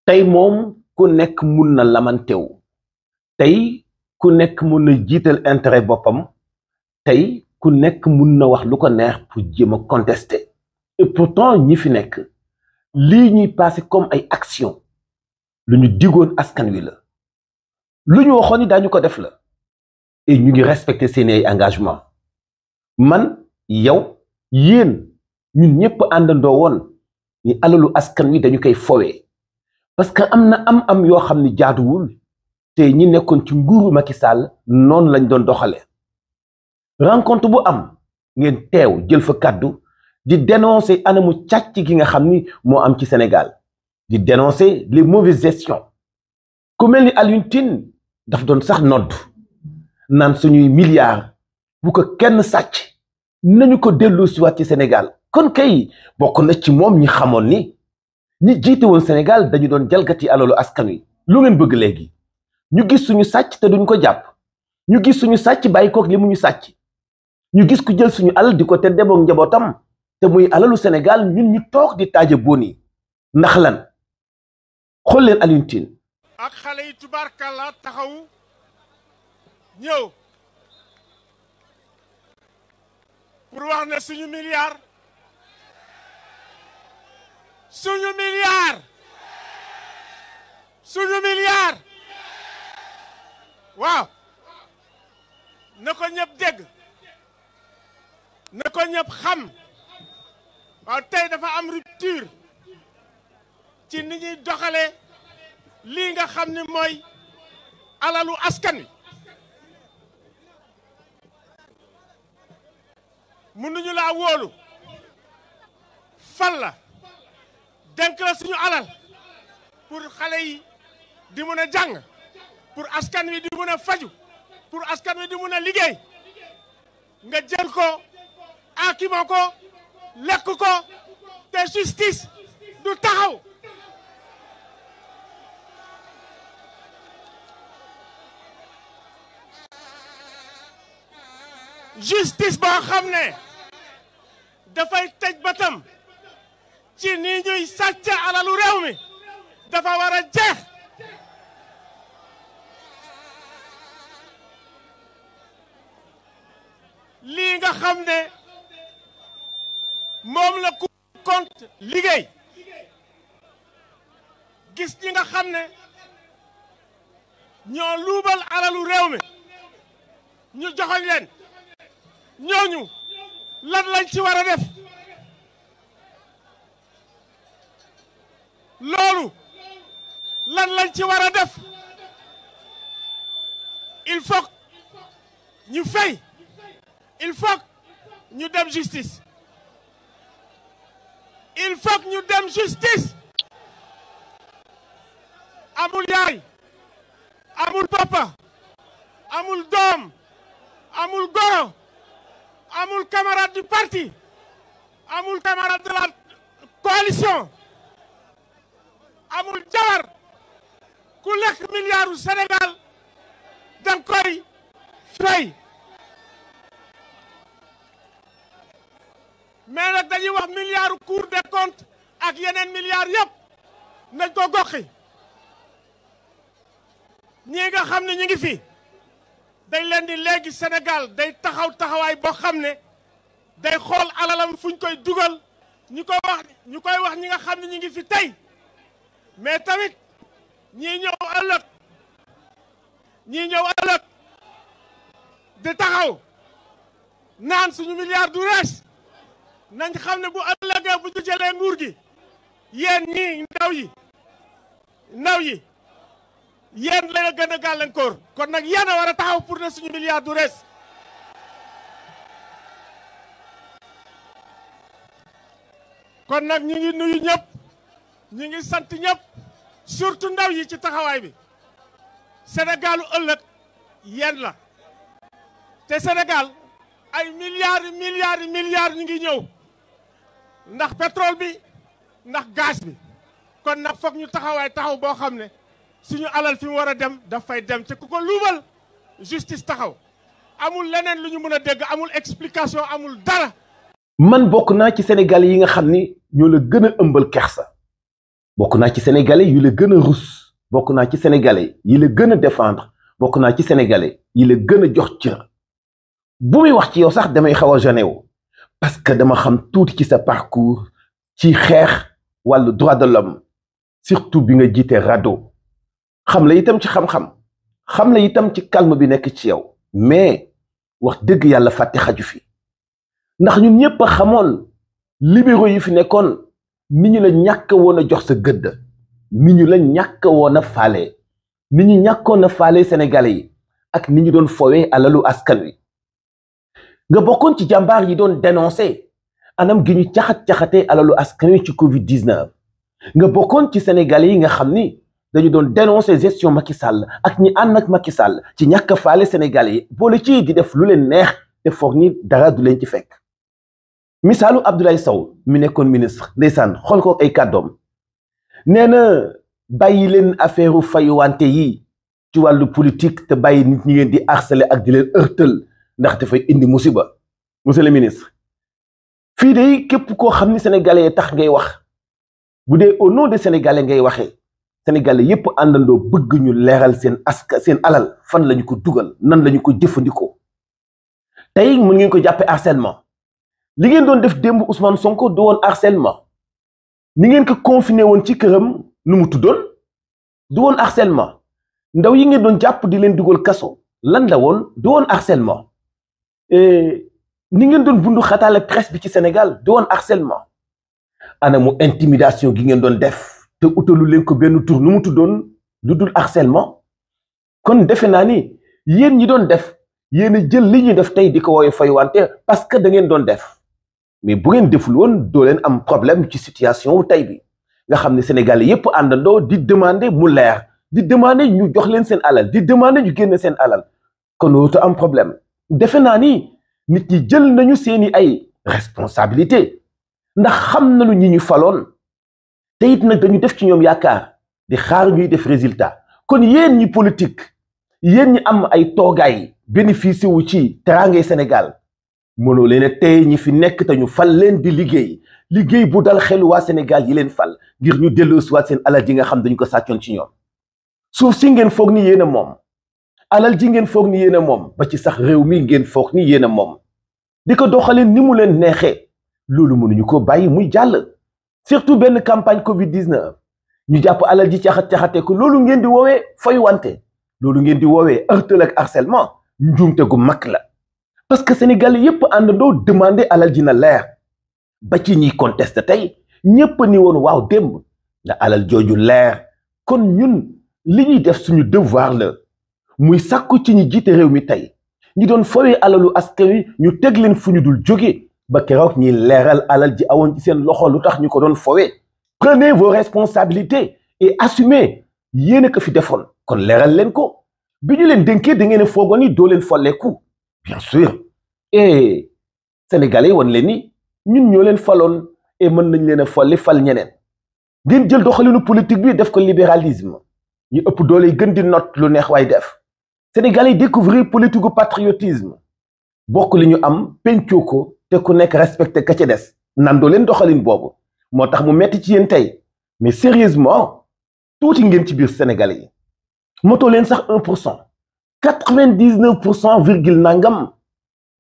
tey moom ku nekk mun na lamantewu tey ku nekk mun na jiital intérêt boppam tey ku nekk mun na wax lu ko neex pour jéem a contester et pourtant ñi fi nekk lii ñuy passé comme ay action lu ñu digoon askan wi la lu ñu waxoon ni daañu ko def la et ñu ngi respecter seeni ay engagement man yow yéen ñun ñëpp àndandoo woon ni alalu askan wi dañu koy fowee parce que am na am yoo xam ni jaaduwul te ñi nekkoon ci nguuru Macky Sall noonu lañ doon doxale rencontre bu am ngeen teew jël fa kàddu di dénoncer anamu càcc gi nga xam ni moo am ci Sénégal di dénoncer les mauvaises gestions ku mel ni Alioune Tine daf doon sax nodd naan suñuy milliards bu ko kenn sàcc nañu ko dellu siwaat ci Sénégal kon kay bokk na ci moom ñi xamoon ni ñi jiite woon Sénégal dañu doon jalgati alalu askan wi lu ngeen bëgg léegi ñu gis suñu sàcc te duñ ko jàpp ñu gis suñu sàcc bàyyi koog li mu ñu sàcc ñu gis ku jël suñu alal di ko te demoog njabootam te muy alalu Sénégal ñun ñu toog di taaje boni ndax lan xool leen Alioune Tine ak xale yi tubaarkàlla taxaw ñëw pour wax ne suñu milliard waaw na ko ñëpp dégg na ko ñëpp xam waaw tey dafa am rupture ci ni ñuy doxale lii nga xam ni mooy alalu askan wi mënuñu laa wóolu fal la denk la suñu alal pour xale yi di mën a jàng pour askan wi di mën a faju pour askan wi di mën a liggéey nga jël ko aakimoo ko lekk ko te justice du taxaw justice boo xam ne dafay tëj batam ci ni ñuy sàcc alalu réew mi dafa war a jeex lii nga xam ne moom la Cour des comptes liggéey gis ñi nga xam ne ñoo luubal alalu réew mi ñu joxoñ leen ñooñu lan lañ ci war a def loolu lan lañ ci war a def il faut ñu fay il faut ñu dem justice il faut ñu dem justice amul yaay amul papa amul doom amul goro amul camarade du parti amul camarade de la coalition amul jabar ku lekk milliardu Sénégal danga koy fay mais nag dañuy wax milliardu Cour des comptes ak yeneen milliards yëpp nañ ko goxi ñi nga xam ne ñu ngi fi dañ leen di léegi Sénégal day taxawaay boo xam ne day xool alalam fuñ koy dugal ñu koy wax ñi nga xam ne ñu ngi fi tey mais tamit ñii ñëw ëllëg di taxaw naan suñu milliard du rees nañ xam ne bu ëllëgee bu ñu jëlee nguur gi yéen ñii ndaw yi yéen la gën a gàllankoor kon nag yéen a war a taxaw pour ne suñu milliard du rees kon nag ñu ngi nuyu ñëpp ñu ngi sant ñëpp surtout ndaw yi ci taxawaay bi Sénégalu ëllëg yéen la te Sénégal ay milliards ñu ngi ñëw ndax pétrole bi ndax gaz bi kon nag foog ñu taxaw boo xam ne suñu alal fi mu war a dem daf fay dem te ku ko luubal justice taxaw amul leneen lu ñu mën a dégg amul explication amul dara. man bokk naa ci Sénégal yi nga xam ni ñoo la gën a ëmbal kersa bokk naa ci sénégalais yi la gën a rus bokk naa ci sénégalais yi la gën a défendre bokk naa ci sénégalais yi la gën a jox cër bu muy wax ci yow sax damay xaw a gêné wu parce que dama xam tuuti ci sa parcours ci xeex wàllu droit de l'homme surtout bi nga jiite RADDHO xam la itam ci xam-xam xam la itam ci calme bi nekk ci yow mais wax dëgg yàlla fàtte xaju fi ndax ñun ñëpp a xamoon libéraux yi fi nekkoon ni ñu la ñàkk woon a jox sa gëdd ni ñu la ñàkk woon a faale ni ñu ñàkkoon a faale sénégalais yi ak ni ñu doon fowee alalu askan wi nga bokkoon ci jàmbaar yi doon dénoncé anam gi ñu caxat-caxatee alalu askan wi ci Covid-19 nga bokkoon ci sénégalais yi nga xam ni dañu doon dénoncer gestion Macky Sall ak ñi ànd ak Macky Sall ci ñàkk a faale sénégalais yi boole ci di def lu leen neex te foog ni dara du leen ci fekk misaalu Abdoulaye Sow mi nekkoon ministre ndeysaan xool ko ay kàddoom nee na bàyyi leen affaire fayuwante yi ci wàllu politique te bàyyi nit ñi ngeen di harceler ak di leen ërtal ndax dafay indi musiba monsieur le ministre fii de képp koo xam ni sénégalais tax ngay wax bu dee au nom des sénégalais ngay waxee sénégalais yépp àndandoo bëgg ñu leeral seen seen alal fan lañu ko dugal nan lañu ko jëfandikoo tey mën ngeen ko jàppee harcèlement li ngeen doon def démb Ousmane Sonko du woon harcèlement ni ngeen ko confiné woon ci këram nu mu tuddoon du woon harcèlement ndaw yi ngeen doon jàpp di leen dugal kaso lan la woon du woon harcèlement ni ngeen doon bundu xataale presse bi ci Sénégal du woon harcèlement ana mu intimidation gi ngeen doon def te utalu leen ko benn tur nu mu tuddoon lu dul harcèlement kon defe naa ni yéen ñi doon def yéen a jël li ñuy def tey di ko woowe fayuwante parce que da ngeen doon def mais bu ngeen deful woon doo leen am problème ci situation wu tey bi nga xam ne Sénégalais yépp àndandoo di demander mu leer di demander ñu jox leen seen alal di demander ñu génne seen alal kon wootu am problème defe naa ni nit ñi jël nañu seeni ay responsabilité ndax xam nañu ñi ñu faloon te it nag dañu def ci ñoom yaakaar di xaar ñuy def résultat kon yéen ñi politique yéen ñi am ay toogaay bénéficié wu ci teraangay Sénégal mënoo leen a tey ñi fi nekk te ñu fal leen di liggéey bu dal xelu waa Sénégal yi leen fal ngir ñu delloosiwaat seen alal ji nga xam dañu ko sàccoon ci ñoom suuf si ngeen foog ni yéen a moom alal ji ngeen foog ni yéen a moom ba ci sax réew mi ngeen foog ni yéen a moom di ko doxaleen ni mu leen neexee loolu mënuñu ko bàyyi muy jàll surtout benn campagne Covid-19 ñu jàpp alal ji caxat-caxatee ko loolu ngeen di woowee fayuwante loolu ngeen di woowee heurtel ak harcèlement njuumte gu mag la parce que Sénégalais yépp àndandoo demander alal ji na leer ba ci ñiy conteste tey ñépp ni woon waaw démb la alal jooju leer kon ñun li ñuy def suñu devoir la muy sàkku ci ñi jiite réew mi tey ñi doon fowee alalu askan wi ñu teg leen fu ñu dul jóge ba keroog ñi leeral alal ji awoon ci seen loxo lu tax ñu ko doon fowee prenez vos responsabilités et assumez yéen a ko fi defoon kon leeral leen ko bi ñu leen dénkee da ngeen a foogoon ni doo leen folleeku bien sûr et sénégalais wan leen ni ñun ñoo leen faloon et mën nañ leen a folli fal ñeneen ngeen jël doxalinu politique bi def ko libéralisme ñu ëpp doole gën di not lu neex waay def sénégalais découvrir politique gu patriotisme bokk li ñu am pencoo ko te ku nekk respecté ka ca des nandoo leen doxalin boobu moo tax mu metti ci yéen tey mais sérieusement tuuti ngeen ci biir sénégalais yi motoo leen sax 1% 99% virgule nangam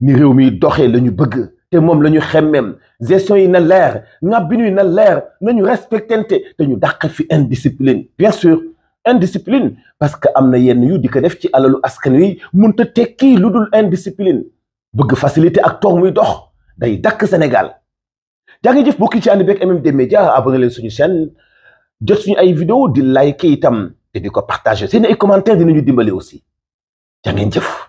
ni réew mi doxee la ñu bëgg te moom la ñu xemmeem gestion yi na leer ngàbbinu yi na leer nañu respectante te ñu dàq fi indiscipline bien sûr indiscipline parce que am na yenn yu di ko def ci alalu askan wi mënut a tekki lu dul indiscipline bëgg facilité ak toog muy dox day dakk Sénégal jaa ngi jëf bokki ci ànd beeg MMD Média abonné leen suñu chaîne jot suñu ay vidéo di like itam te di ko partager seen ay commentaires dinañu dimbali aussi jaa ngeen jëf